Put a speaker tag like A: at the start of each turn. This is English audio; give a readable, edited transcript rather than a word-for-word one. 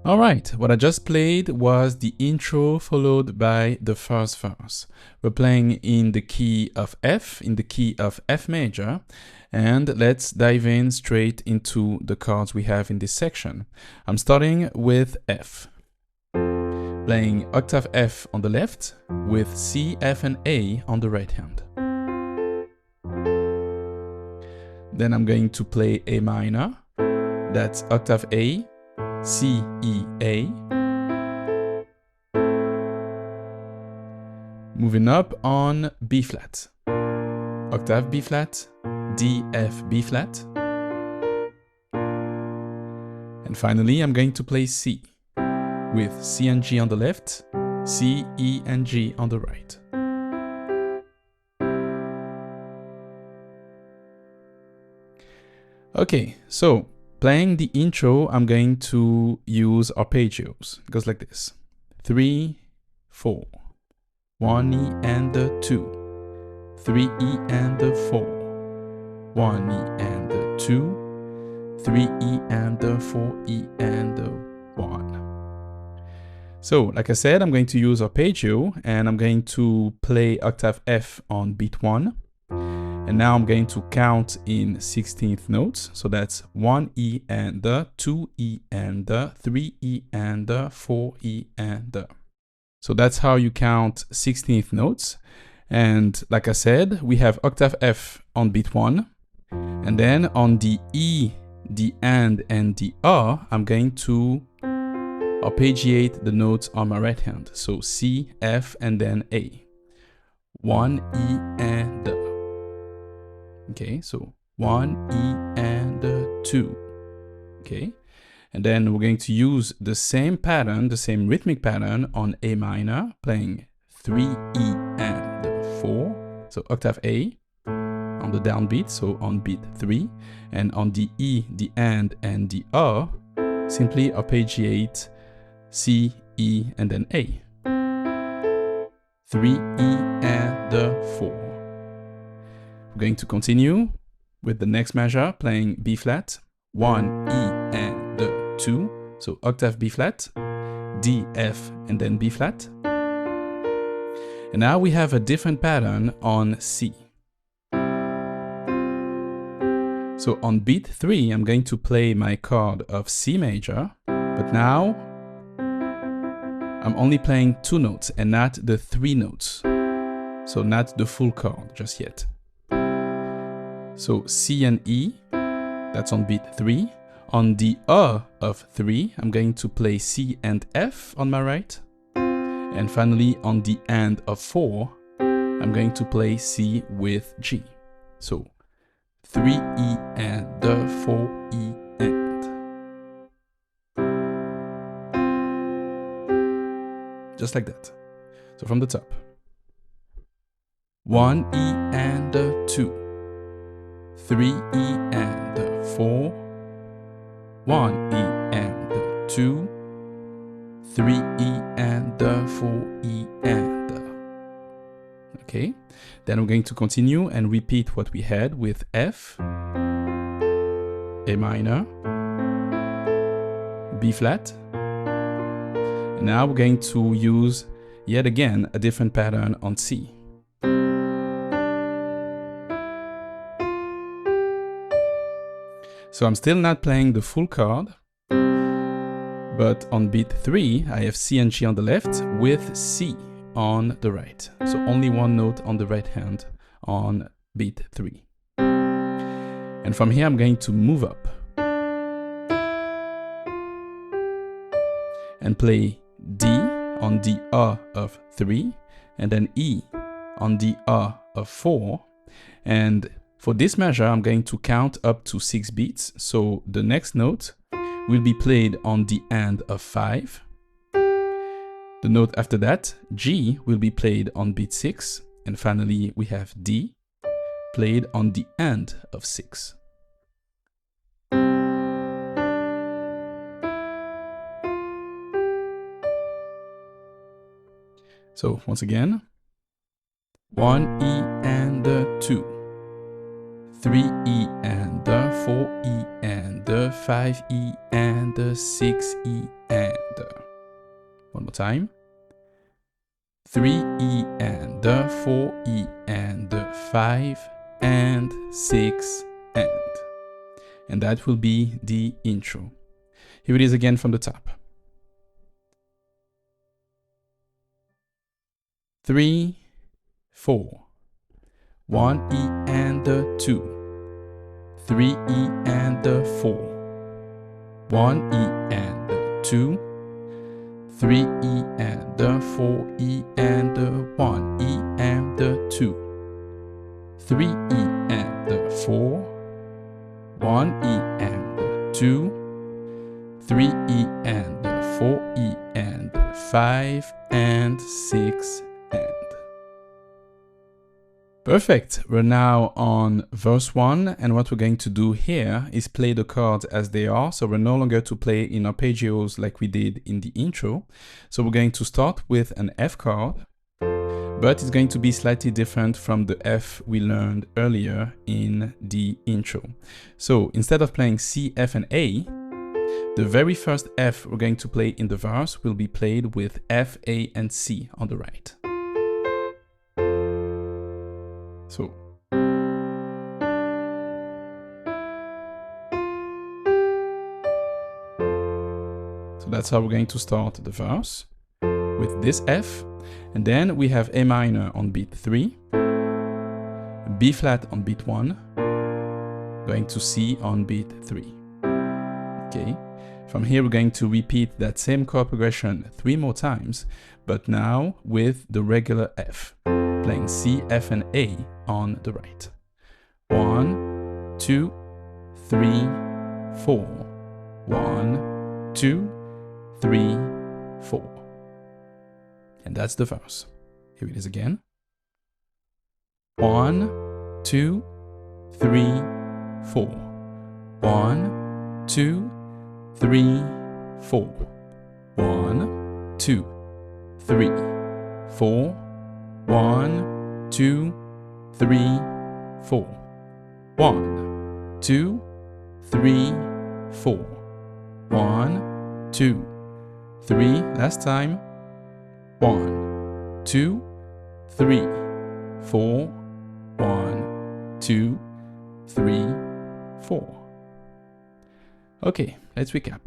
A: All right, what I just played was the intro followed by the first verse. We're playing in the key of F, in the key of F major, and let's dive in straight into the chords we have in this section. I'm starting with F, playing octave F on the left with C, F, and A on the right hand. Then I'm going to play A minor, that's octave A, C, E, A. Moving up on B flat, octave B flat, D, F, B flat. And finally, I'm going to play C with C and G on the left, C, E, and G on the right. Okay, so playing the intro, I'm going to use arpeggios. It goes like this: 3, 4, 1 E and the 2, 3 E and the 4, 1 E and the 2, 3 E and the 4 E and the 1. So, like I said, I'm going to use arpeggio and I'm going to play octave F on beat 1. And now I'm going to count in 16th notes. So that's 1 E and the, 2 E and the, 3 E and the, 4 E and the. So that's how you count 16th notes. And like I said, we have octave F on beat 1. And then on the E, the and the R, I'm going to arpeggiate the notes on my right hand. So C, F, and then A. 1 E and the. Okay, so 1 E and 2. Okay, and then we're going to use the same pattern, the same rhythmic pattern on A minor, playing 3 E and 4. So octave A on the downbeat, so on beat 3, and on the E, the and the R, simply arpeggiate C, E, and then A. 3 E and 4. We're going to continue with the next measure, playing B flat, 1 E and 2, so octave B flat, D, F, and then B flat. And now we have a different pattern on C. So on beat 3, I'm going to play my chord of C major, but now I'm only playing 2 notes and not the 3 notes. So not the full chord just yet. So C and E, that's on beat 3. On the of 3, I'm going to play C and F on my right. And finally, on the and of 4, I'm going to play C with G. So 3 E and 4 E and. Just like that. So from the top. 1 E and 2. 3 E and 4, 1 E and 2, 3 E and 4 E and. Okay, then we're going to continue and repeat what we had with F, A minor, B flat. And now we're going to use yet again a different pattern on C. So I'm still not playing the full chord, but on beat 3, I have C and G on the left with C on the right. So only one note on the right hand on beat 3. And from here, I'm going to move up and play D on the R of 3, and then E on the R of 4, and for this measure, I'm going to count up to 6 beats. So the next note will be played on the and of 5. The note after that, G, will be played on beat 6. And finally, we have D, played on the and of 6. So once again, 1 E and 2. 3 E and 4 E and 5 E and 6 E and. One more time. 3E and the 4E and the 5 and 6 and. And that will be the intro. Here it is again from the top. 3, 4. 1E and the 2. 3E and the 4. 1E and the 2. 3E and the 4E and the 1E and the 2. 3E and the 4. 1E and the 2. 3E and the 4E and the 5 and 6 and. Perfect. We're now on verse 1, and what we're going to do here is play the chords as they are. So we're no longer to play in arpeggios like we did in the intro. So we're going to start with an F chord, but it's going to be slightly different from the F we learned earlier in the intro. So instead of playing C, F, and A, the very first F we're going to play in the verse will be played with F, A, and C on the right. So that's how we're going to start the verse, with this F, and then we have A minor on beat 3, B flat on beat 1, going to C on beat 3. Okay, from here we're going to repeat that same chord progression 3 more times, but now with the regular F, playing C, F, and A on the right. 1, 2, 3, 4. 1, 2, 3, 4. And that's the verse. Here it is again. 1, 2, 3, 4. 1, 2, 3, 4. 1, 2, 3, 4. 1, 2, 3, 4. 1, 2, 3, 4. 1, 2, 3. Last time. 1, 2, 3, 4. 1, 2, 3, 4. Okay, let's recap.